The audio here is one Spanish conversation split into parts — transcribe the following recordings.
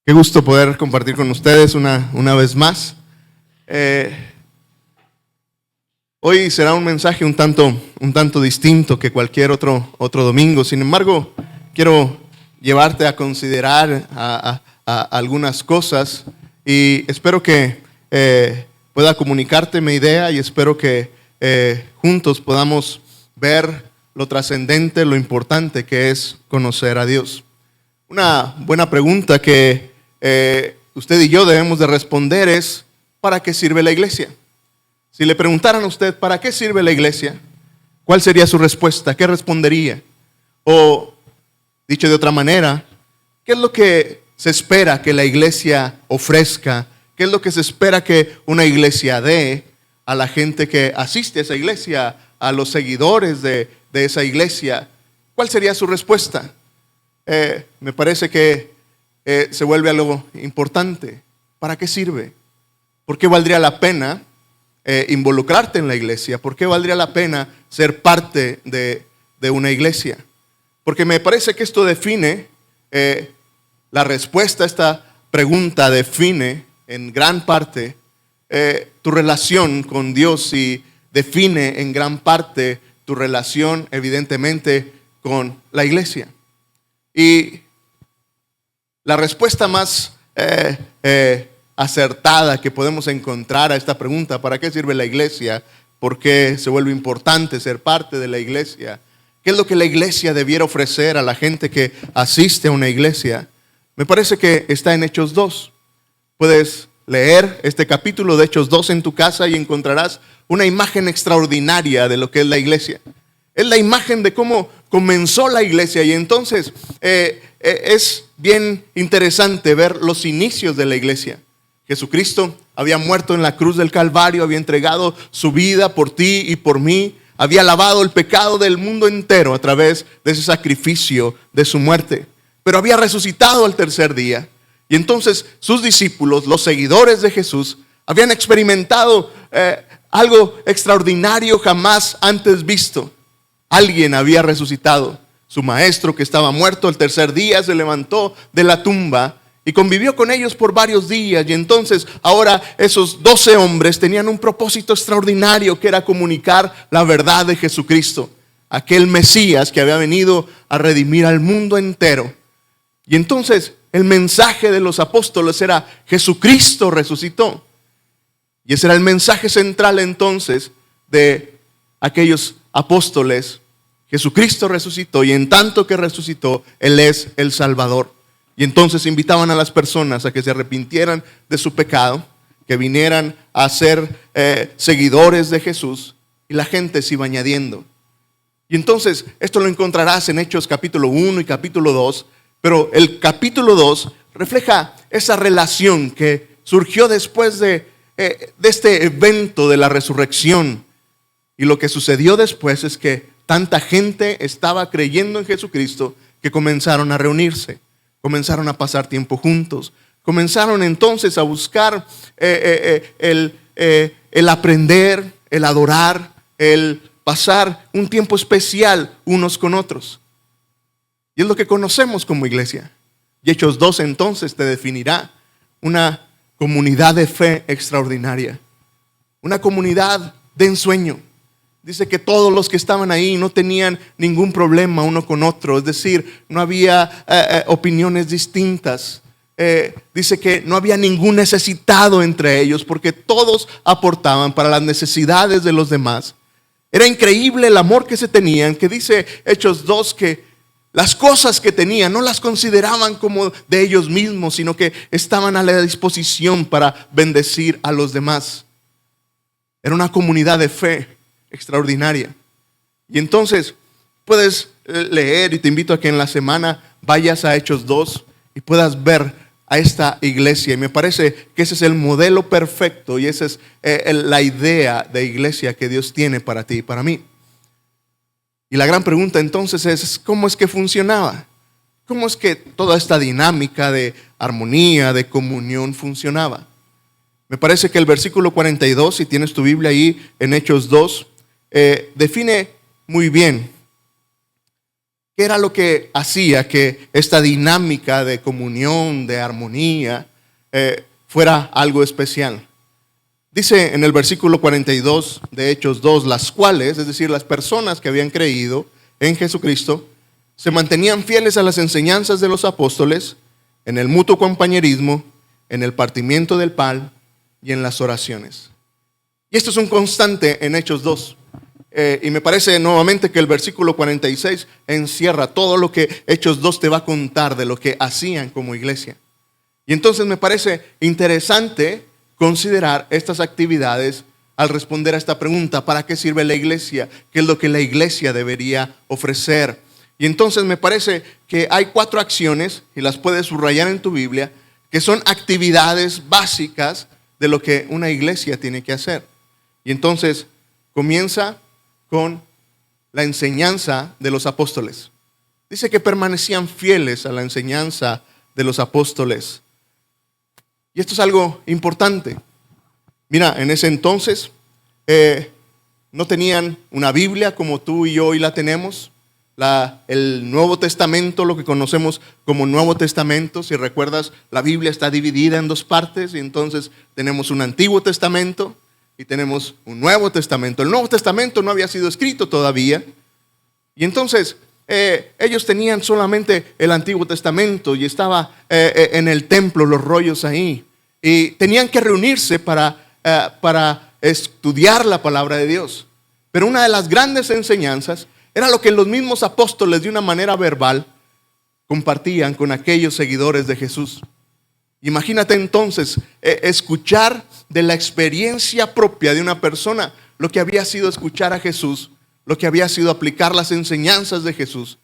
Qué gusto poder compartir con ustedes una vez más. Hoy será un mensaje un tanto distinto que cualquier otro domingo. Sin embargo, quiero llevarte a considerar a algunas cosas y espero que pueda comunicarte mi idea y espero que juntos podamos ver lo trascendente, lo importante que es conocer a Dios. Una buena pregunta que usted y yo debemos de responder es: ¿para qué sirve la iglesia? Si le preguntaran a usted ¿para qué sirve la iglesia?, ¿cuál sería su respuesta? ¿Qué respondería? O, dicho de otra manera, ¿qué es lo que se espera que la iglesia ofrezca? ¿Qué es lo que se espera que una iglesia dé a la gente que asiste a esa iglesia, a los seguidores de esa iglesia? ¿Cuál sería su respuesta? Me parece que se vuelve algo importante. ¿Para qué sirve? ¿Por qué valdría la pena involucrarte en la iglesia? ¿Por qué valdría la pena ser parte de una iglesia? Porque me parece que esto define, la respuesta a esta pregunta define en gran parte tu relación con Dios y define en gran parte tu relación, evidentemente, con la iglesia. Y la respuesta más acertada que podemos encontrar a esta pregunta, ¿para qué sirve la iglesia? ¿Por qué se vuelve importante ser parte de la iglesia? ¿Qué es lo que la iglesia debiera ofrecer a la gente que asiste a una iglesia? Me parece que está en Hechos 2. Puedes leer este capítulo de Hechos 2 en tu casa y encontrarás una imagen extraordinaria de lo que es la iglesia. Es la imagen de cómo comenzó la iglesia y entonces es bien interesante ver los inicios de la iglesia. Jesucristo había muerto en la cruz del Calvario, había entregado su vida por ti y por mí, había lavado el pecado del mundo entero a través de ese sacrificio de su muerte, pero había resucitado al tercer día. Y entonces sus discípulos, los seguidores de Jesús, habían experimentado algo extraordinario jamás antes visto. Alguien había resucitado. Su maestro, que estaba muerto, el tercer día se levantó de la tumba y convivió con ellos por varios días. Y entonces ahora esos 12 hombres tenían un propósito extraordinario, que era comunicar la verdad de Jesucristo, aquel Mesías que había venido a redimir al mundo entero. Y entonces el mensaje de los apóstoles era: Jesucristo resucitó. Y ese era el mensaje central entonces de aquellos apóstoles. Jesucristo resucitó y en tanto que resucitó, Él es el Salvador. Y entonces invitaban a las personas a que se arrepintieran de su pecado, que vinieran a ser seguidores de Jesús, y la gente se iba añadiendo. Y entonces esto lo encontrarás en Hechos capítulo 1 y capítulo 2, pero el capítulo 2 refleja esa relación que surgió después de este evento de la resurrección. Y lo que sucedió después es que tanta gente estaba creyendo en Jesucristo que comenzaron a reunirse, comenzaron a pasar tiempo juntos, comenzaron entonces a buscar el aprender, el adorar, el pasar un tiempo especial unos con otros. Y es lo que conocemos como iglesia. Y Hechos 2 entonces te definirá una comunidad de fe extraordinaria, una comunidad de ensueño. Dice que todos los que estaban ahí no tenían ningún problema uno con otro, es decir, no había opiniones distintas. Dice que no había ningún necesitado entre ellos porque todos aportaban para las necesidades de los demás. Era increíble el amor que se tenían, que dice Hechos 2 que las cosas que tenían no las consideraban como de ellos mismos, sino que estaban a la disposición para bendecir a los demás. Era una comunidad de fe extraordinaria. Y entonces puedes leer, y te invito a que en la semana vayas a Hechos 2 y puedas ver a esta iglesia. Y me parece que ese es el modelo perfecto y esa es la idea de iglesia que Dios tiene para ti y para mí. Y la gran pregunta entonces es: ¿cómo es que funcionaba? ¿Cómo es que toda esta dinámica de armonía, de comunión funcionaba? Me parece que el versículo 42, si tienes tu Biblia ahí, en Hechos 2, define muy bien ¿Qué era lo que hacía que esta dinámica de comunión, de armonía, fuera algo especial? Dice en el versículo 42 de Hechos 2, las cuales, es decir, las personas que habían creído en Jesucristo, se mantenían fieles a las enseñanzas de los apóstoles, en el mutuo compañerismo, en el partimiento del pan y en las oraciones. Y esto es un constante en Hechos 2. Y me parece nuevamente que el versículo 46 encierra todo lo que Hechos 2 te va a contar de lo que hacían como iglesia. Y entonces me parece interesante considerar estas actividades al responder a esta pregunta: ¿para qué sirve la iglesia? ¿Qué es lo que la iglesia debería ofrecer? Y entonces me parece que hay 4 acciones, y las puedes subrayar en tu Biblia, que son actividades básicas de lo que una iglesia tiene que hacer. Y entonces comienza con la enseñanza de los apóstoles. Dice que permanecían fieles a la enseñanza de los apóstoles. Y esto es algo importante. Mira, en ese entonces no tenían una Biblia como tú y yo hoy la tenemos. El Nuevo Testamento, lo que conocemos como Nuevo Testamento, si recuerdas, la Biblia está dividida en 2 partes, y entonces tenemos un Antiguo Testamento y tenemos un Nuevo Testamento. El Nuevo Testamento no había sido escrito todavía, y entonces ellos tenían solamente el Antiguo Testamento, y estaba en el templo los rollos ahí, y tenían que reunirse para estudiar la palabra de Dios. Pero una de las grandes enseñanzas era lo que los mismos apóstoles, de una manera verbal, compartían con aquellos seguidores de Jesús. Imagínate entonces escuchar de la experiencia propia de una persona lo que había sido escuchar a Jesús, lo que había sido aplicar las enseñanzas de Jesús.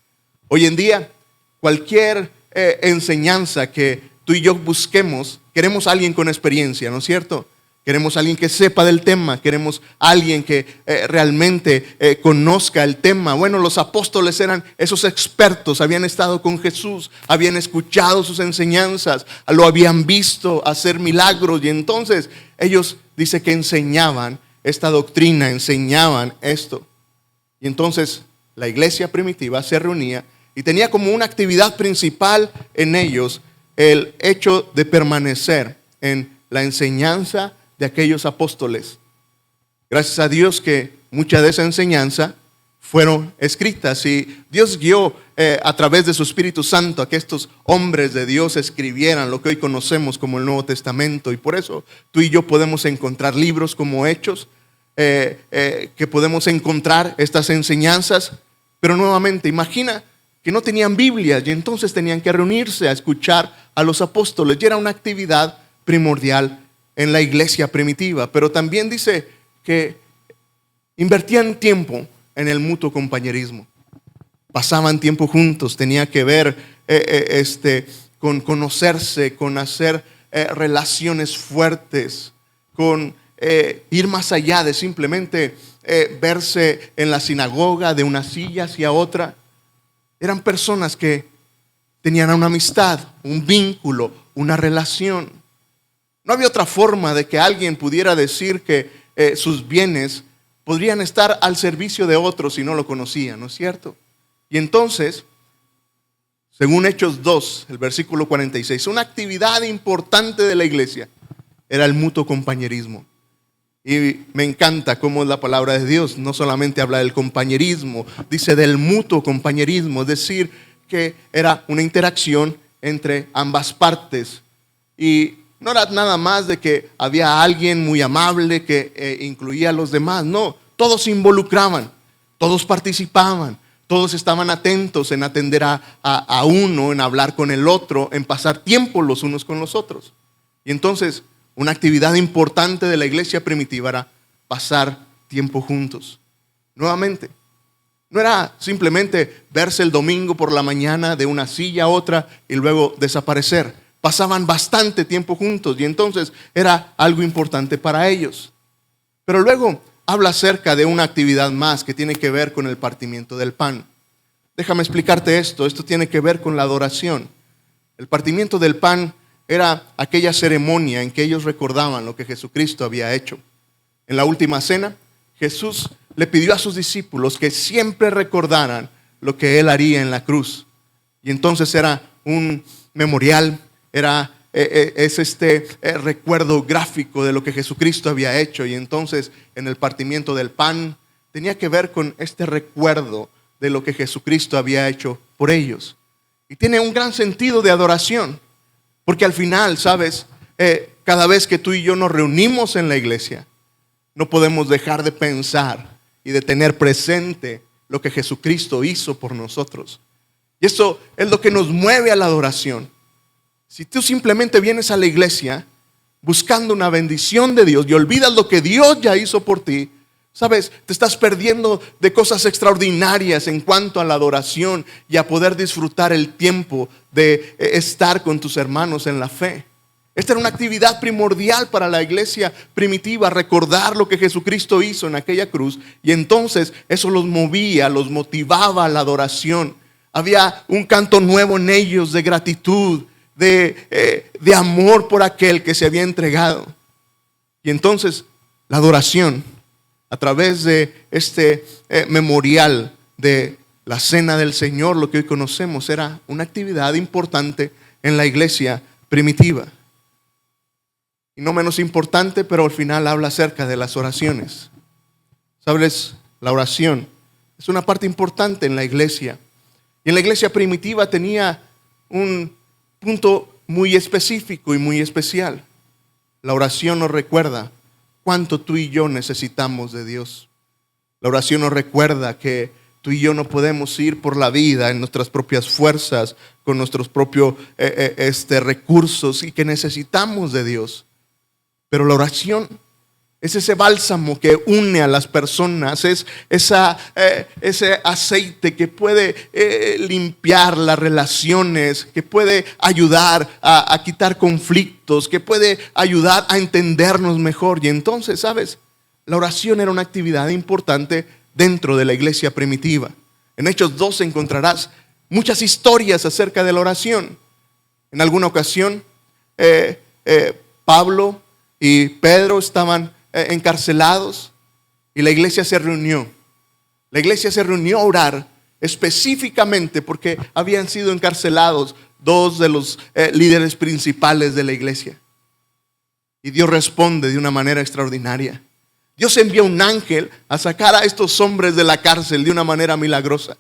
Hoy en día, cualquier enseñanza que tú y yo busquemos, queremos a alguien con experiencia, ¿no es cierto? Queremos a alguien que sepa del tema, queremos a alguien que realmente conozca el tema. Bueno, los apóstoles eran esos expertos, habían estado con Jesús, habían escuchado sus enseñanzas, lo habían visto hacer milagros, y entonces ellos, dice que enseñaban esta doctrina, enseñaban esto. Y entonces la iglesia primitiva se reunía y tenía como una actividad principal en ellos el hecho de permanecer en la enseñanza de aquellos apóstoles. Gracias a Dios que mucha de esa enseñanza fueron escritas, y Dios guió a través de su Espíritu Santo a que estos hombres de Dios escribieran lo que hoy conocemos como el Nuevo Testamento. Y por eso tú y yo podemos encontrar libros como Hechos, que podemos encontrar estas enseñanzas. Pero nuevamente, imagina que no tenían Biblias, y entonces tenían que reunirse a escuchar a los apóstoles, y era una actividad primordial en la iglesia primitiva. Pero también dice que invertían tiempo en el mutuo compañerismo. Pasaban tiempo juntos, tenía que ver con conocerse, con hacer relaciones fuertes, con ir más allá de simplemente verse en la sinagoga de una silla hacia otra. Eran personas que tenían una amistad, un vínculo, una relación. No había otra forma de que alguien pudiera decir que sus bienes podrían estar al servicio de otros si no lo conocían, ¿no es cierto? Y entonces, según Hechos 2, el versículo 46, una actividad importante de la iglesia era el mutuo compañerismo. Y me encanta cómo la palabra de Dios no solamente habla del compañerismo, dice del mutuo compañerismo, es decir, que era una interacción entre ambas partes. Y no era nada más de que había alguien muy amable que incluía a los demás. No, todos se involucraban, todos participaban, todos estaban atentos en atender a uno, en hablar con el otro, en pasar tiempo los unos con los otros. Y entonces, una actividad importante de la iglesia primitiva era pasar tiempo juntos. Nuevamente, no era simplemente verse el domingo por la mañana de una silla a otra y luego desaparecer. Pasaban bastante tiempo juntos, y entonces era algo importante para ellos. Pero luego habla acerca de una actividad más que tiene que ver con el partimiento del pan. Déjame explicarte esto. Esto tiene que ver con la adoración. El partimiento del pan era aquella ceremonia en que ellos recordaban lo que Jesucristo había hecho. En la última cena, Jesús le pidió a sus discípulos que siempre recordaran lo que Él haría en la cruz. Y entonces era un memorial, es recuerdo gráfico de lo que Jesucristo había hecho. Y entonces en el partimiento del pan tenía que ver con este recuerdo de lo que Jesucristo había hecho por ellos. Y tiene un gran sentido de adoración, porque al final, ¿sabes? Cada vez que tú y yo nos reunimos en la iglesia, no podemos dejar de pensar y de tener presente lo que Jesucristo hizo por nosotros. Y eso es lo que nos mueve a la adoración. Si tú simplemente vienes a la iglesia buscando una bendición de Dios y olvidas lo que Dios ya hizo por ti, ¿sabes? Te estás perdiendo de cosas extraordinarias en cuanto a la adoración y a poder disfrutar el tiempo de estar con tus hermanos en la fe. Esta era una actividad primordial para la iglesia primitiva, recordar lo que Jesucristo hizo en aquella cruz, y entonces eso los movía, los motivaba a la adoración. Había un canto nuevo en ellos de gratitud, de amor por aquel que se había entregado. Y entonces la adoración, a través de este memorial de la cena del Señor, lo que hoy conocemos, era una actividad importante en la iglesia primitiva. Y no menos importante, pero al final habla acerca de las oraciones. ¿Sabes? La oración es una parte importante en la iglesia. Y en la iglesia primitiva tenía un punto muy específico y muy especial. La oración nos recuerda cuánto tú y yo necesitamos de Dios. La oración nos recuerda que tú y yo no podemos ir por la vida en nuestras propias fuerzas, con nuestros propios recursos, y que necesitamos de Dios. Pero la oración es ese bálsamo que une a las personas, es ese aceite que puede limpiar las relaciones, que puede ayudar a quitar conflictos, que puede ayudar a entendernos mejor. Y entonces, ¿sabes? La oración era una actividad importante dentro de la iglesia primitiva. En Hechos 2 encontrarás muchas historias acerca de la oración. En alguna ocasión, Pablo y Pedro estaban encarcelados y la iglesia se reunió. La iglesia se reunió a orar específicamente porque habían sido encarcelados dos de los líderes principales de la iglesia. Y Dios responde de una manera extraordinaria. Dios envía un ángel a sacar a estos hombres de la cárcel de una manera milagrosa.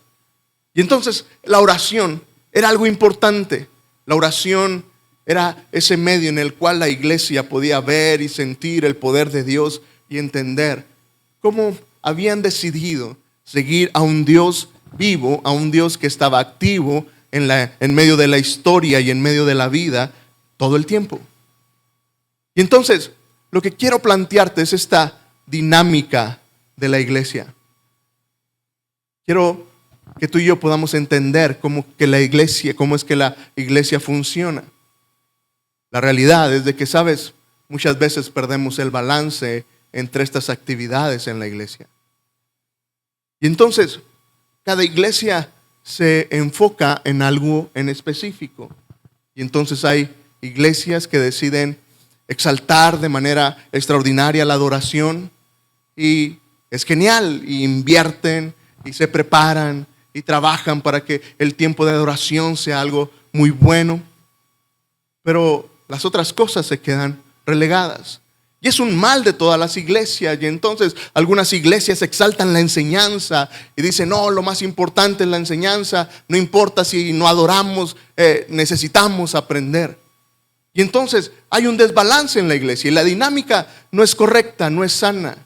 Y entonces la oración era algo importante. La oración era ese medio en el cual la iglesia podía ver y sentir el poder de Dios y entender cómo habían decidido seguir a un Dios vivo, a un Dios que estaba activo en medio de la historia y en medio de la vida todo el tiempo. Y entonces, lo que quiero plantearte es esta dinámica de la iglesia. Quiero que tú y yo podamos entender cómo es que la iglesia funciona. La realidad es de que, ¿sabes? Muchas veces perdemos el balance entre estas actividades en la iglesia. Y entonces, cada iglesia se enfoca en algo en específico. Y entonces hay iglesias que deciden exaltar de manera extraordinaria la adoración. Y es genial, y invierten, y se preparan, y trabajan para que el tiempo de adoración sea algo muy bueno. Pero las otras cosas se quedan relegadas. Y es un mal de todas las iglesias. Y entonces algunas iglesias exaltan la enseñanza y dicen, no, lo más importante es la enseñanza. No importa si no adoramos, necesitamos aprender. Y entonces hay un desbalance en la iglesia y la dinámica no es correcta, no es sana.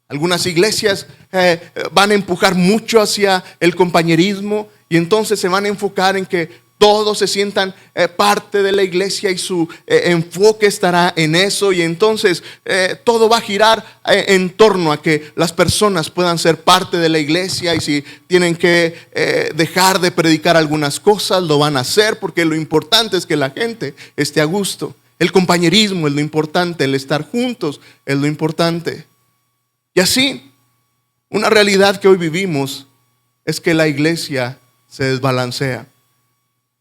Algunas iglesias van a empujar mucho hacia el compañerismo y entonces se van a enfocar en que todos se sientan parte de la iglesia y su enfoque estará en eso. Y entonces todo va a girar en torno a que las personas puedan ser parte de la iglesia. Y si tienen que dejar de predicar algunas cosas, lo van a hacer, porque lo importante es que la gente esté a gusto. El compañerismo es lo importante, el estar juntos es lo importante. Y así, una realidad que hoy vivimos es que la iglesia se desbalancea.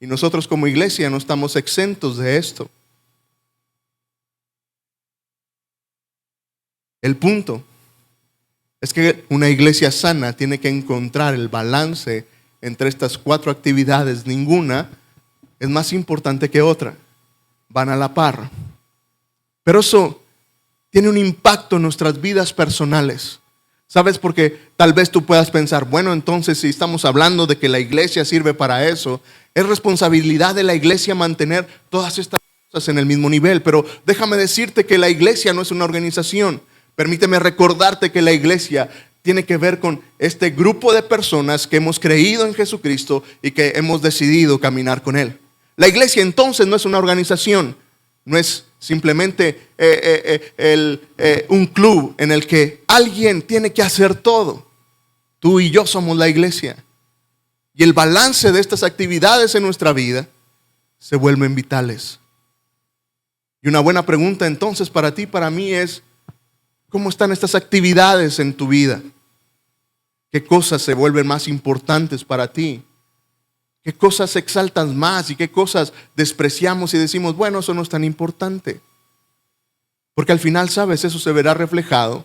Y nosotros como iglesia no estamos exentos de esto. El punto es que una iglesia sana tiene que encontrar el balance entre estas 4 actividades, ninguna es más importante que otra. Van a la par. Pero eso tiene un impacto en nuestras vidas personales. ¿Sabes? Porque tal vez tú puedas pensar, bueno, entonces si estamos hablando de que la iglesia sirve para eso, es responsabilidad de la iglesia mantener todas estas cosas en el mismo nivel. Pero déjame decirte que la iglesia no es una organización. Permíteme recordarte que la iglesia tiene que ver con este grupo de personas que hemos creído en Jesucristo y que hemos decidido caminar con Él. La iglesia entonces no es una organización, no es simplemente un club en el que alguien tiene que hacer todo. Tú y yo somos la iglesia. Y el balance de estas actividades en nuestra vida se vuelven vitales. Y una buena pregunta entonces para ti y para mí es, ¿cómo están estas actividades en tu vida? ¿Qué cosas se vuelven más importantes para ti? ¿Qué cosas exaltas más y qué cosas despreciamos y decimos, bueno, eso no es tan importante? Porque al final, ¿sabes? Eso se verá reflejado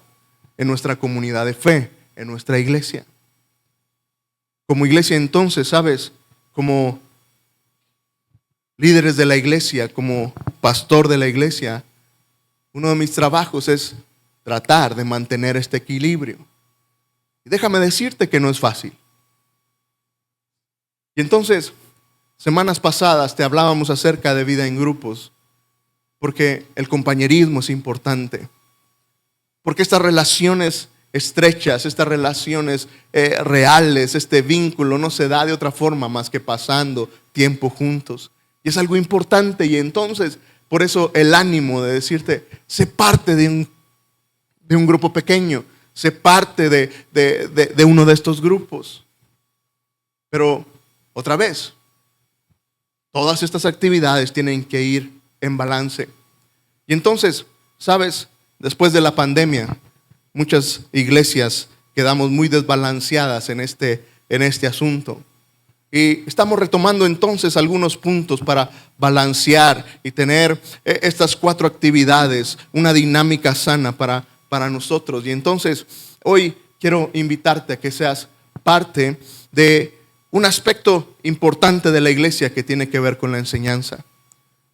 en nuestra comunidad de fe, en nuestra iglesia. Como iglesia entonces, ¿sabes? Como líderes de la iglesia, como pastor de la iglesia, uno de mis trabajos es tratar de mantener este equilibrio. Y déjame decirte que no es fácil. Y entonces, semanas pasadas te hablábamos acerca de vida en grupos, porque el compañerismo es importante, porque estas relaciones estrechas, estas relaciones reales, este vínculo no se da de otra forma más que pasando tiempo juntos. Y es algo importante y entonces, por eso el ánimo de decirte, sé parte de un grupo pequeño, sé parte de uno de estos grupos. Pero otra vez, todas estas actividades tienen que ir en balance. Y entonces, ¿sabes? Después de la pandemia, muchas iglesias quedamos muy desbalanceadas en este asunto. Y estamos retomando entonces algunos puntos para balancear y tener estas 4 actividades, una dinámica sana para nosotros. Y entonces, hoy quiero invitarte a que seas parte de un aspecto importante de la iglesia que tiene que ver con la enseñanza.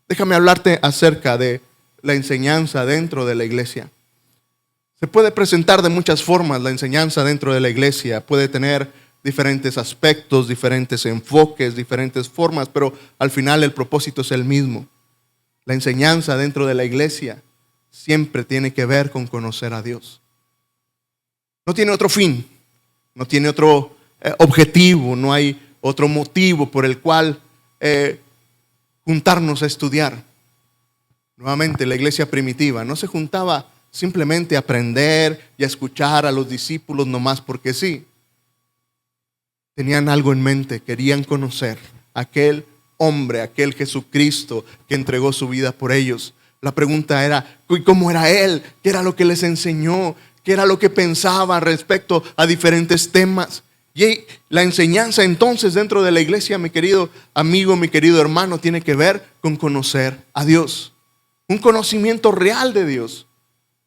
Déjame hablarte acerca de la enseñanza dentro de la iglesia. Se puede presentar de muchas formas la enseñanza dentro de la iglesia. Puede tener diferentes aspectos, diferentes enfoques, diferentes formas, pero al final el propósito es el mismo. La enseñanza dentro de la iglesia siempre tiene que ver con conocer a Dios. No tiene otro fin, no tiene otro objetivo, no hay otro motivo por el cual juntarnos a estudiar. Nuevamente, la iglesia primitiva no se juntaba simplemente a aprender y a escuchar a los discípulos nomás porque sí. Tenían algo en mente, querían conocer a aquel hombre, aquel Jesucristo que entregó su vida por ellos. La pregunta era, ¿cómo era Él? ¿Qué era lo que les enseñó? ¿Qué era lo que pensaba respecto a diferentes temas? Y la enseñanza entonces dentro de la iglesia, mi querido amigo, mi querido hermano, tiene que ver con conocer a Dios. Un conocimiento real de Dios.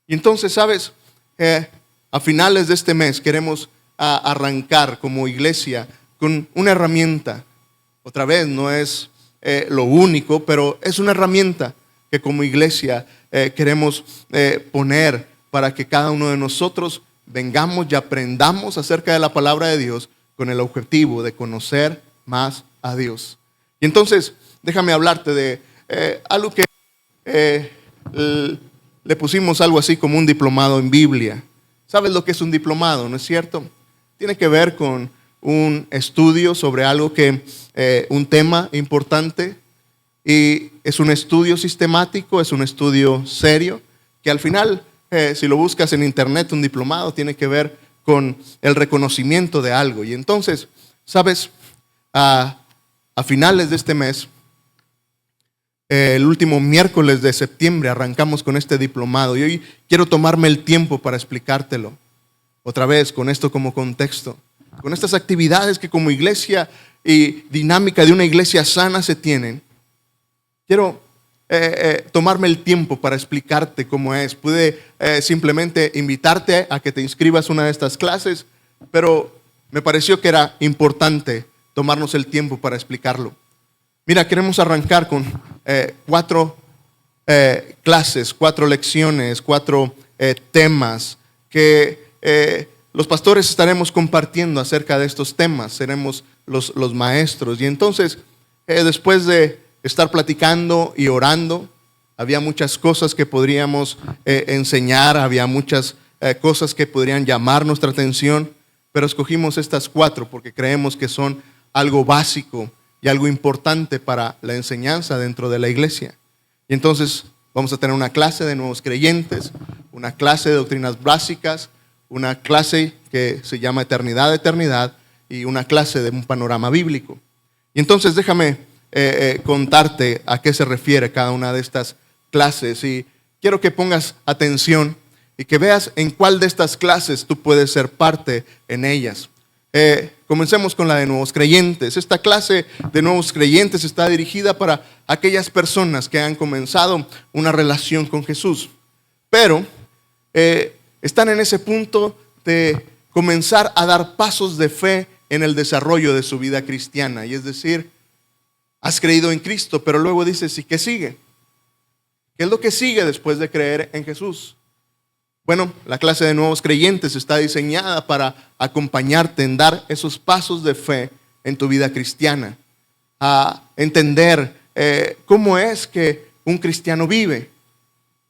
Y entonces, ¿sabes? A finales de este mes queremos arrancar como iglesia con una herramienta. Otra vez, no es lo único, pero es una herramienta que como iglesia queremos poner para que cada uno de nosotros vengamos y aprendamos acerca de la palabra de Dios con el objetivo de conocer más a Dios. Y entonces, déjame hablarte de algo que le pusimos algo así como un diplomado en Biblia. ¿Sabes lo que es un diplomado, no es cierto? Tiene que ver con un estudio sobre algo que, un tema importante, y es un estudio sistemático, es un estudio serio, que al final, si lo buscas en internet, un diplomado tiene que ver con el reconocimiento de algo. Y entonces, ¿sabes? A finales de este mes, el último miércoles de septiembre arrancamos con este diplomado y hoy quiero tomarme el tiempo para explicártelo. Otra vez, con esto como contexto, con estas actividades que como iglesia y dinámica de una iglesia sana se tienen. Quiero tomarme el tiempo para explicarte cómo es. Pude simplemente invitarte a que te inscribas a una de estas clases, pero me pareció que era importante tomarnos el tiempo para explicarlo. Mira, queremos arrancar con 4 clases, 4 lecciones, 4 temas que los pastores estaremos compartiendo acerca de estos temas. Seremos los maestros. Y entonces, después de estar platicando y orando, había muchas cosas que podríamos enseñar, había muchas cosas que podrían llamar nuestra atención, pero escogimos estas 4 porque creemos que son algo básico y algo importante para la enseñanza dentro de la iglesia. Y entonces vamos a tener una clase de nuevos creyentes, una clase de doctrinas básicas, una clase que se llama eternidad y una clase de un panorama bíblico. Y entonces déjame contarte a qué se refiere cada una de estas clases, y quiero que pongas atención y que veas en cuál de estas clases tú puedes ser parte en ellas. Comencemos con la de nuevos creyentes. Esta clase de nuevos creyentes está dirigida para aquellas personas que han comenzado una relación con Jesús, pero están en ese punto de comenzar a dar pasos de fe en el desarrollo de su vida cristiana. Y es decir, has creído en Cristo, pero luego dices, ¿y qué sigue? ¿Qué es lo que sigue después de creer en Jesús? Bueno, la clase de nuevos creyentes está diseñada para acompañarte en dar esos pasos de fe en tu vida cristiana, a entender cómo es que un cristiano vive.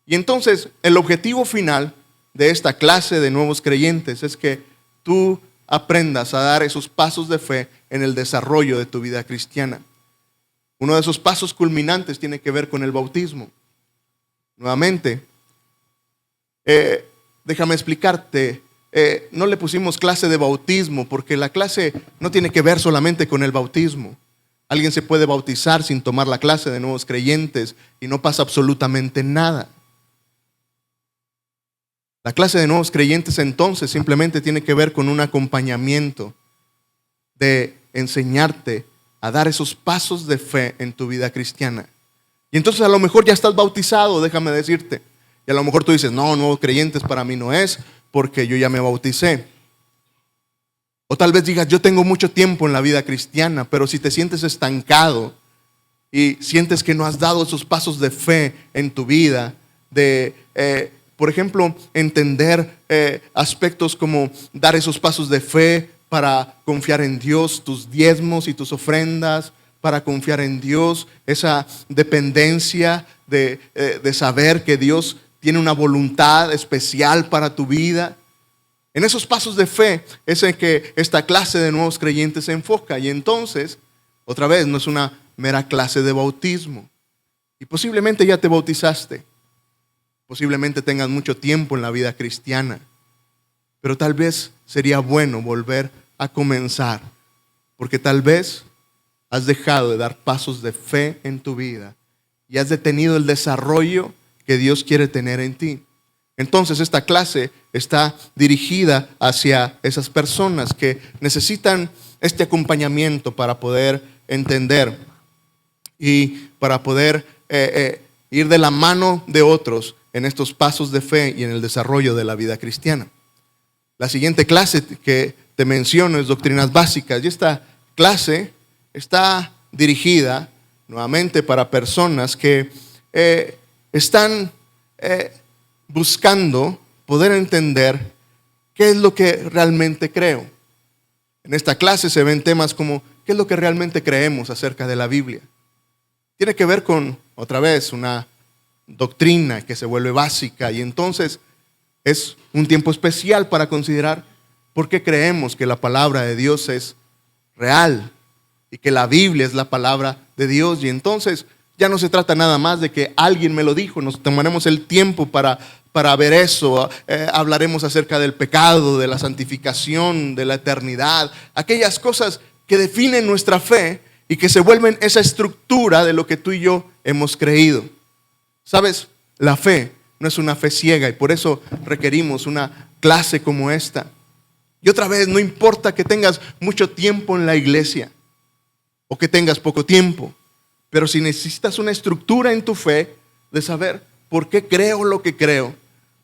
Y entonces el objetivo final de esta clase de nuevos creyentes es que tú aprendas a dar esos pasos de fe en el desarrollo de tu vida cristiana. Uno de esos pasos culminantes tiene que ver con el bautismo. Nuevamente, déjame explicarte, no le pusimos clase de bautismo porque la clase no tiene que ver solamente con el bautismo. Alguien se puede bautizar sin tomar la clase de nuevos creyentes y no pasa absolutamente nada. La clase de nuevos creyentes entonces simplemente tiene que ver con un acompañamiento de enseñarte a dar esos pasos de fe en tu vida cristiana. Y entonces a lo mejor ya estás bautizado, déjame decirte. Y a lo mejor tú dices, no, nuevos creyentes para mí no es, porque yo ya me bauticé. O tal vez digas, yo tengo mucho tiempo en la vida cristiana, pero si te sientes estancado y sientes que no has dado esos pasos de fe en tu vida, por ejemplo, entender aspectos como dar esos pasos de fe para confiar en Dios, tus diezmos y tus ofrendas, para confiar en Dios, esa dependencia de saber que Dios tiene una voluntad especial para tu vida. En esos pasos de fe es en que esta clase de nuevos creyentes se enfoca. Y entonces, otra vez, no es una mera clase de bautismo. Y posiblemente ya te bautizaste. Posiblemente tengas mucho tiempo en la vida cristiana. Pero tal vez sería bueno volver a comenzar. Porque tal vez has dejado de dar pasos de fe en tu vida y has detenido el desarrollo que Dios quiere tener en ti. Entonces esta clase está dirigida hacia esas personas que necesitan este acompañamiento para poder entender y para poder ir de la mano de otros en estos pasos de fe y en el desarrollo de la vida cristiana. La siguiente clase que te menciono es doctrinas básicas, y esta clase está dirigida nuevamente para personas que están buscando poder entender qué es lo que realmente creo. En esta clase se ven temas como qué es lo que realmente creemos acerca de la Biblia. Tiene que ver con, otra vez, una doctrina que se vuelve básica, y entonces es un tiempo especial para considerar por qué creemos que la palabra de Dios es real y que la Biblia es la palabra de Dios. Y entonces ya no se trata nada más de que alguien me lo dijo. Nos tomaremos el tiempo para ver eso. Hablaremos acerca del pecado, de la santificación, de la eternidad, aquellas cosas que definen nuestra fe y que se vuelven esa estructura de lo que tú y yo hemos creído. ¿Sabes? La fe no es una fe ciega, y por eso requerimos una clase como esta. Y otra vez, no importa que tengas mucho tiempo en la iglesia o que tengas poco tiempo, pero si necesitas una estructura en tu fe de saber por qué creo lo que creo,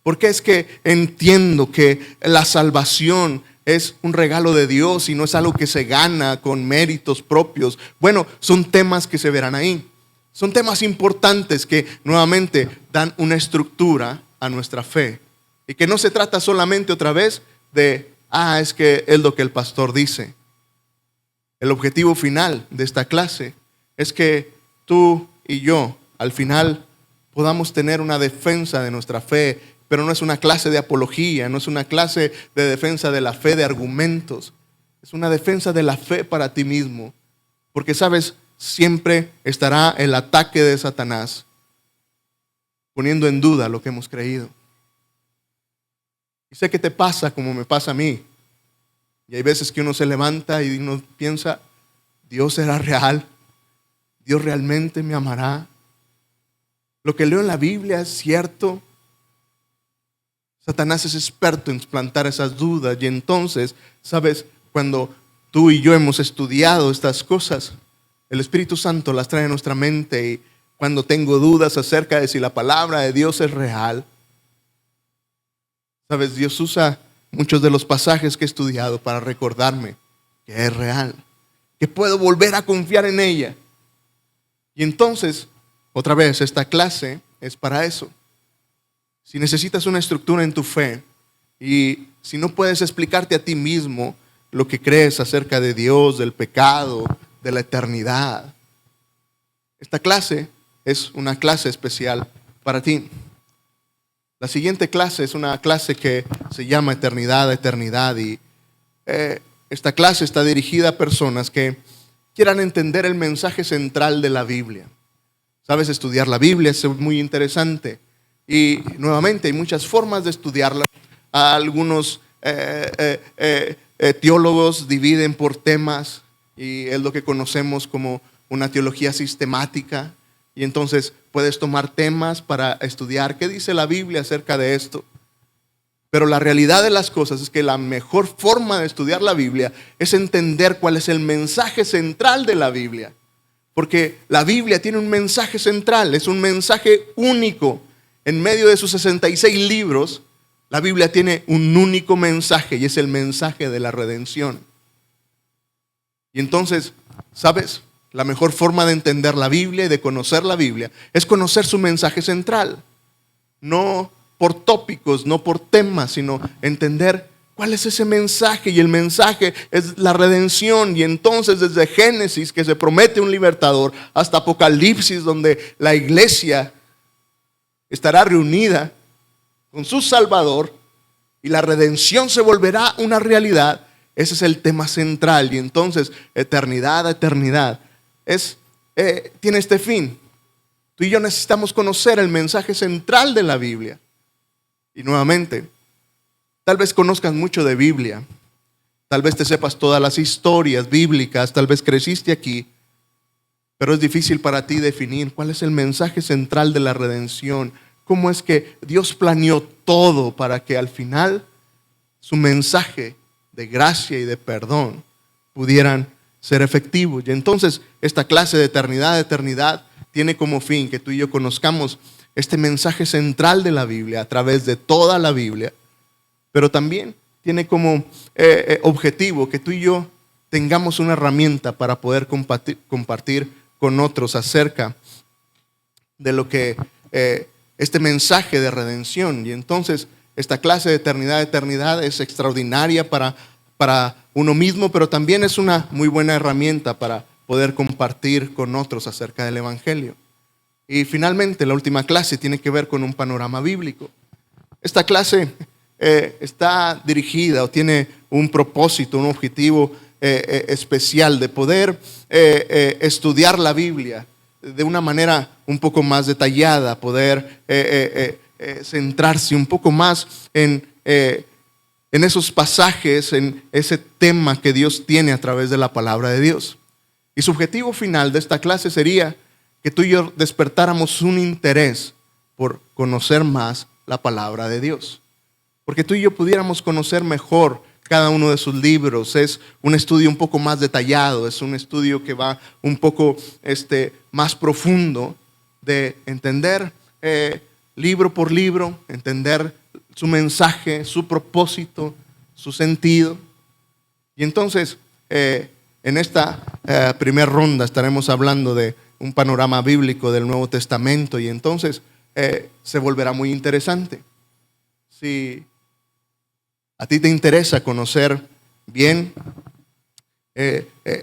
por qué es que entiendo que la salvación es un regalo de Dios y no es algo que se gana con méritos propios. Bueno, son temas que se verán ahí. Son temas importantes que nuevamente dan una estructura a nuestra fe. Y que no se trata solamente otra vez de, es que es lo que el pastor dice. El objetivo final de esta clase es que tú y yo al final podamos tener una defensa de nuestra fe, pero no es una clase de apología, no es una clase de defensa de la fe de argumentos, es una defensa de la fe para ti mismo, porque sabes, siempre estará el ataque de Satanás poniendo en duda lo que hemos creído. Y sé que te pasa como me pasa a mí, y hay veces que uno se levanta y uno piensa, Dios será real, Dios realmente me amará. Lo que leo en la Biblia es cierto. Satanás es experto en plantar esas dudas. Y entonces, ¿sabes? Cuando tú y yo hemos estudiado estas cosas, el Espíritu Santo las trae a nuestra mente. Y cuando tengo dudas acerca de si la palabra de Dios es real, ¿sabes? Dios usa muchos de los pasajes que he estudiado para recordarme que es real, que puedo volver a confiar en ella. Y entonces, otra vez, esta clase es para eso. Si necesitas una estructura en tu fe y si no puedes explicarte a ti mismo lo que crees acerca de Dios, del pecado, de la eternidad, esta clase es una clase especial para ti. La siguiente clase es una clase que se llama Eternidad y esta clase está dirigida a personas que quieran entender el mensaje central de la Biblia. Sabes, estudiar la Biblia es muy interesante y nuevamente hay muchas formas de estudiarla. Algunos teólogos dividen por temas y es lo que conocemos como una teología sistemática, y entonces puedes tomar temas para estudiar qué dice la Biblia acerca de esto. Pero la realidad de las cosas es que la mejor forma de estudiar la Biblia es entender cuál es el mensaje central de la Biblia. Porque la Biblia tiene un mensaje central, es un mensaje único. En medio de sus 66 libros, la Biblia tiene un único mensaje y es el mensaje de la redención. Y entonces, ¿sabes? La mejor forma de entender la Biblia y de conocer la Biblia es conocer su mensaje central. No por tópicos, no por temas, sino entender cuál es ese mensaje. Y el mensaje es la redención. Y entonces desde Génesis, que se promete un libertador, hasta Apocalipsis, donde la iglesia estará reunida con su Salvador y la redención se volverá una realidad. Ese es el tema central. Y entonces eternidad tiene este fin. Tú y yo necesitamos conocer el mensaje central de la Biblia. Y nuevamente, tal vez conozcas mucho de Biblia, tal vez te sepas todas las historias bíblicas, tal vez creciste aquí, pero es difícil para ti definir cuál es el mensaje central de la redención, cómo es que Dios planeó todo para que al final su mensaje de gracia y de perdón pudieran ser efectivos. Y entonces esta clase de eternidad tiene como fin que tú y yo conozcamos este mensaje central de la Biblia a través de toda la Biblia, pero también tiene como objetivo que tú y yo tengamos una herramienta para poder compartir con otros acerca de lo que este mensaje de redención. Y entonces esta clase de eternidad es extraordinaria para uno mismo, pero también es una muy buena herramienta para poder compartir con otros acerca del Evangelio. Y finalmente, la última clase tiene que ver con un panorama bíblico. Esta clase está dirigida o tiene un propósito, un objetivo especial de poder estudiar la Biblia de una manera un poco más detallada, poder centrarse un poco más en esos pasajes, en ese tema que Dios tiene a través de la palabra de Dios. Y su objetivo final de esta clase sería que tú y yo despertáramos un interés por conocer más la palabra de Dios. Porque tú y yo pudiéramos conocer mejor cada uno de sus libros. Es un estudio un poco más detallado, es un estudio que va un poco más profundo de entender libro por libro, entender su mensaje, su propósito, su sentido. Y entonces, en esta primera ronda estaremos hablando de un panorama bíblico del Nuevo Testamento, y entonces se volverá muy interesante. Si a ti te interesa conocer bien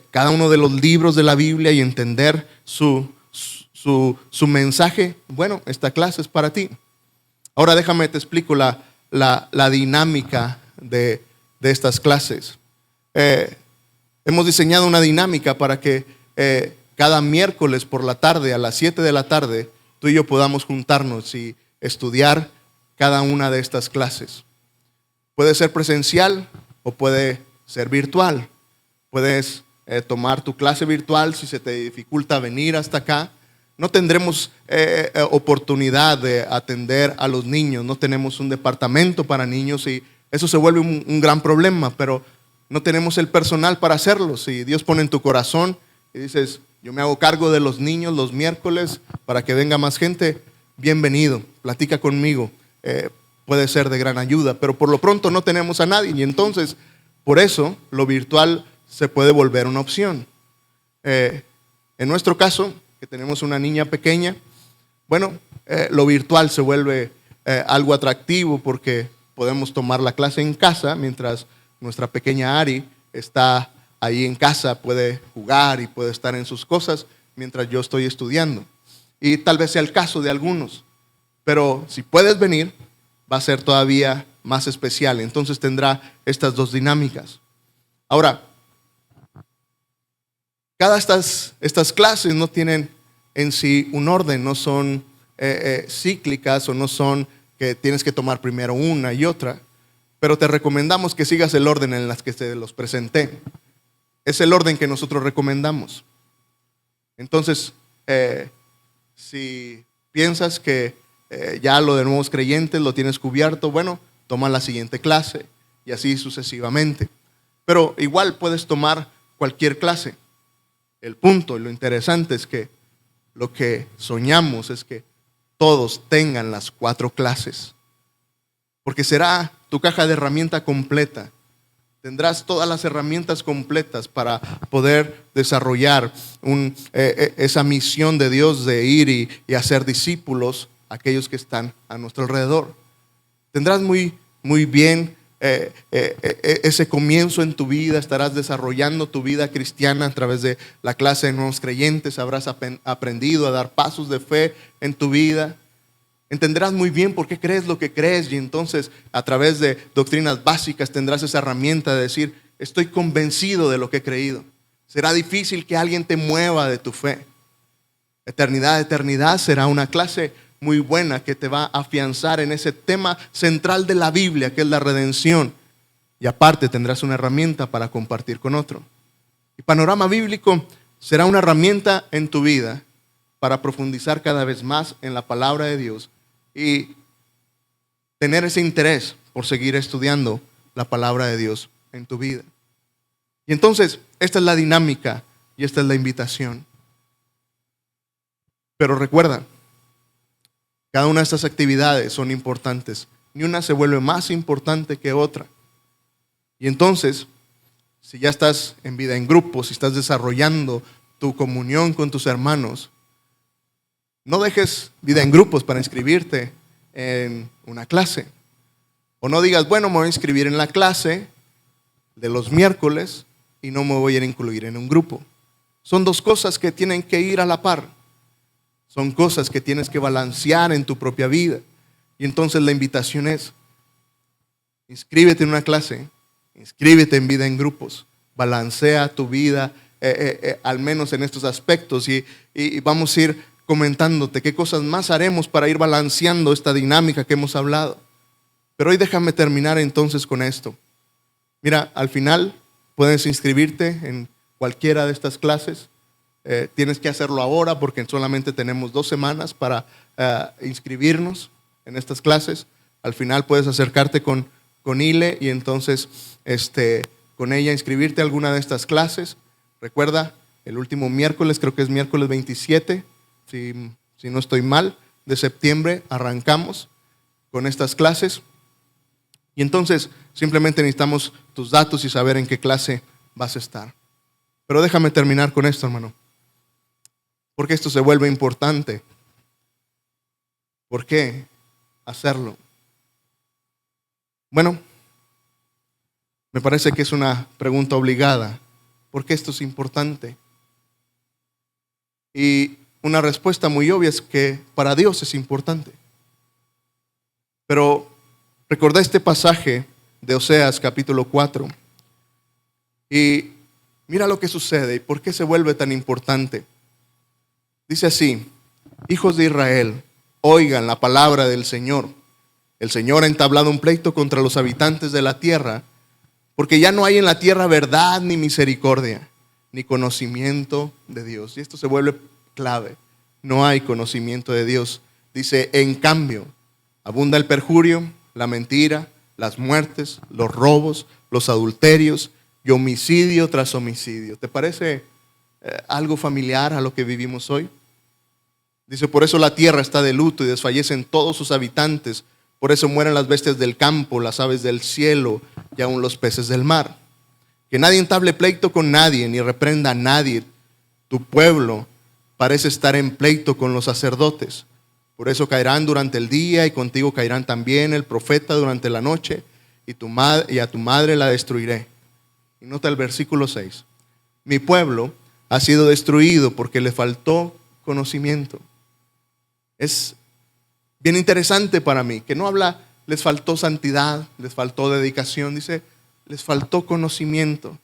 cada uno de los libros de la Biblia y entender su mensaje, bueno, esta clase es para ti. Ahora déjame te explico la dinámica de estas clases. Hemos diseñado una dinámica para que cada miércoles por la tarde, a las 7 de la tarde, tú y yo podamos juntarnos y estudiar cada una de estas clases. Puede ser presencial o puede ser virtual. Puedes tomar tu clase virtual si se te dificulta venir hasta acá. No tendremos oportunidad de atender a los niños. No tenemos un departamento para niños y eso se vuelve un gran problema, pero no tenemos el personal para hacerlo. Si Dios pone en tu corazón y dices, yo me hago cargo de los niños los miércoles para que venga más gente, bienvenido, platica conmigo. Puede ser de gran ayuda, pero por lo pronto no tenemos a nadie y entonces por eso lo virtual se puede volver una opción. En nuestro caso, que tenemos una niña pequeña, bueno, lo virtual se vuelve algo atractivo porque podemos tomar la clase en casa mientras nuestra pequeña Ari está ahí en casa, puede jugar y puede estar en sus cosas mientras yo estoy estudiando. Y tal vez sea el caso de algunos, pero si puedes venir, va a ser todavía más especial. Entonces tendrá estas dos dinámicas. Ahora, cada estas clases no tienen en sí un orden, no son cíclicas o no son que tienes que tomar primero una y otra, pero te recomendamos que sigas el orden en las que te los presenté. Es el orden que nosotros recomendamos. Entonces, si piensas que ya lo de nuevos creyentes lo tienes cubierto, bueno, toma la siguiente clase y así sucesivamente. Pero igual puedes tomar cualquier clase. El punto y lo interesante es que lo que soñamos es que todos tengan las 4 clases, porque será tu caja de herramienta completa. Tendrás todas las herramientas completas para poder desarrollar esa misión de Dios de ir y hacer discípulos a aquellos que están a nuestro alrededor. Tendrás muy bien ese comienzo en tu vida, estarás desarrollando tu vida cristiana a través de la clase de nuevos creyentes, habrás aprendido a dar pasos de fe en tu vida. Entenderás muy bien por qué crees lo que crees y entonces a través de doctrinas básicas tendrás esa herramienta de decir, estoy convencido de lo que he creído. Será difícil que alguien te mueva de tu fe. Eternidad de eternidad será una clase muy buena que te va a afianzar en ese tema central de la Biblia, que es la redención. Y aparte tendrás una herramienta para compartir con otro. Y Panorama Bíblico será una herramienta en tu vida para profundizar cada vez más en la palabra de Dios y tener ese interés por seguir estudiando la palabra de Dios en tu vida. Y entonces, esta es la dinámica y esta es la invitación. Pero recuerda, cada una de estas actividades son importantes. Ni una se vuelve más importante que otra. Y entonces, si ya estás en vida en grupo, si estás desarrollando tu comunión con tus hermanos, no dejes vida en grupos para inscribirte en una clase. O no digas, bueno, me voy a inscribir en la clase de los miércoles y no me voy a incluir en un grupo. Son dos cosas que tienen que ir a la par. Son cosas que tienes que balancear en tu propia vida. Y entonces la invitación es, inscríbete en una clase, inscríbete en vida en grupos, balancea tu vida, al menos en estos aspectos, y vamos a ir comentándote qué cosas más haremos para ir balanceando esta dinámica que hemos hablado. Pero hoy déjame terminar entonces con esto. Mira, al final puedes inscribirte en cualquiera de estas clases. Tienes que hacerlo ahora porque solamente tenemos 2 semanas para inscribirnos en estas clases. Al final puedes acercarte con Ile y entonces con ella inscribirte a alguna de estas clases. Recuerda, el último miércoles, creo que es miércoles 27, si no estoy mal, de septiembre arrancamos con estas clases. Y entonces simplemente necesitamos tus datos y saber en qué clase vas a estar. Pero déjame terminar con esto, hermano. Porque esto se vuelve importante. ¿Por qué hacerlo? Bueno, me parece que es una pregunta obligada. ¿Por qué esto es importante? Y una respuesta muy obvia es que para Dios es importante. Pero recordé este pasaje de Oseas capítulo 4 y mira lo que sucede y por qué se vuelve tan importante. Dice así: hijos de Israel, oigan la palabra del Señor. El Señor ha entablado un pleito contra los habitantes de la tierra, porque ya no hay en la tierra verdad ni misericordia, ni conocimiento de Dios. Y esto se vuelve clave. No hay conocimiento de Dios. Dice, en cambio, abunda el perjurio, la mentira, las muertes, los robos, los adulterios y homicidio tras homicidio. ¿Te parece algo familiar a lo que vivimos hoy? Dice, por eso la tierra está de luto y desfallecen todos sus habitantes. Por eso mueren las bestias del campo, las aves del cielo y aún los peces del mar. Que nadie entable pleito con nadie, ni reprenda a nadie. Tu pueblo parece estar en pleito con los sacerdotes. Por eso caerán durante el día y contigo caerán también el profeta durante la noche y a tu madre la destruiré. Y nota el versículo 6. Mi pueblo ha sido destruido porque le faltó conocimiento. Es bien interesante para mí que no habla les faltó santidad, les faltó dedicación, dice les faltó conocimiento.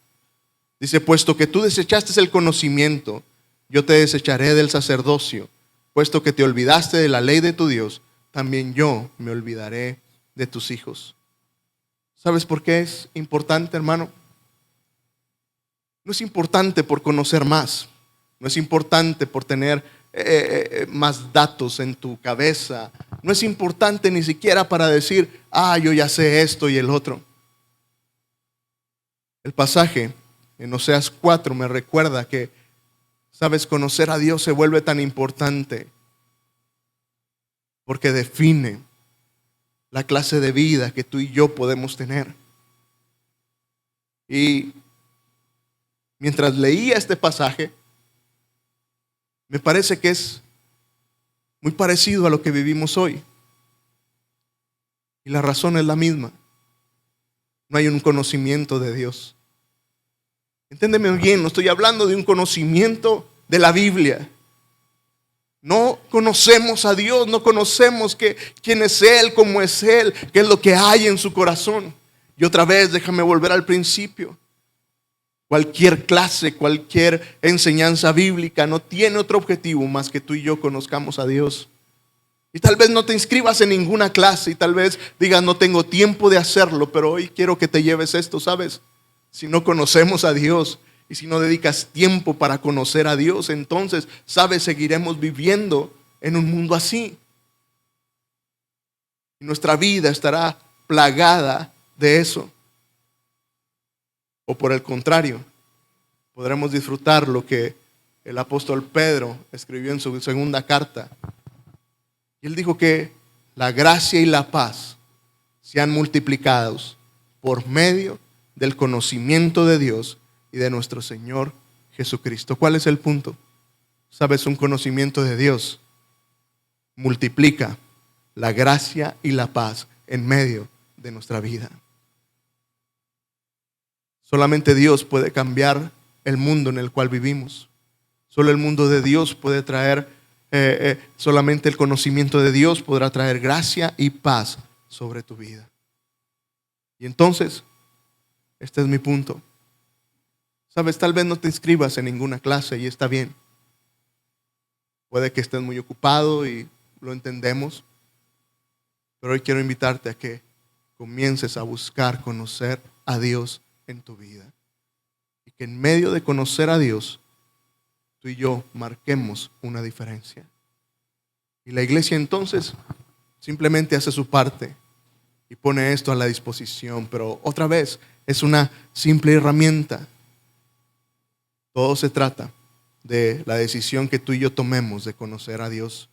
Dice, puesto que tú desechaste el conocimiento, yo te desecharé del sacerdocio. Puesto que te olvidaste de la ley de tu Dios, también yo me olvidaré de tus hijos. ¿Sabes por qué es importante, hermano? No es importante por conocer más. No es importante por tener más datos en tu cabeza. No es importante ni siquiera para decir, yo ya sé esto y el otro. El pasaje en Oseas 4 me recuerda que, sabes, conocer a Dios se vuelve tan importante porque define la clase de vida que tú y yo podemos tener. Y mientras leía este pasaje, me parece que es muy parecido a lo que vivimos hoy. Y la razón es la misma. No hay un conocimiento de Dios. Entiéndeme bien, no estoy hablando de un conocimiento de la Biblia. No conocemos a Dios, no conocemos quién es Él, cómo es Él, qué es lo que hay en su corazón. Y otra vez, déjame volver al principio. Cualquier clase, cualquier enseñanza bíblica no tiene otro objetivo más que tú y yo conozcamos a Dios. Y tal vez no te inscribas en ninguna clase y tal vez digas no tengo tiempo de hacerlo, pero hoy quiero que te lleves esto, ¿sabes? Si no conocemos a Dios y si no dedicas tiempo para conocer a Dios, entonces, ¿sabes? Seguiremos viviendo en un mundo así. Y nuestra vida estará plagada de eso. O por el contrario, podremos disfrutar lo que el apóstol Pedro escribió en su segunda carta. Y él dijo que la gracia y la paz sean multiplicados por medio del conocimiento de Dios y de nuestro Señor Jesucristo. ¿Cuál es el punto? Sabes, un conocimiento de Dios multiplica la gracia y la paz en medio de nuestra vida. Solamente Dios puede cambiar el mundo en el cual vivimos. Solo el mundo de Dios puede traer, solamente el conocimiento de Dios podrá traer gracia y paz sobre tu vida. Y entonces, este es mi punto. Sabes, tal vez no te inscribas en ninguna clase y está bien. Puede que estés muy ocupado y lo entendemos. Pero hoy quiero invitarte a que comiences a buscar conocer a Dios en tu vida. Y que en medio de conocer a Dios, tú y yo marquemos una diferencia. Y la iglesia entonces simplemente hace su parte y pone esto a la disposición. Pero otra vez, es una simple herramienta. Todo se trata de la decisión que tú y yo tomemos de conocer a Dios.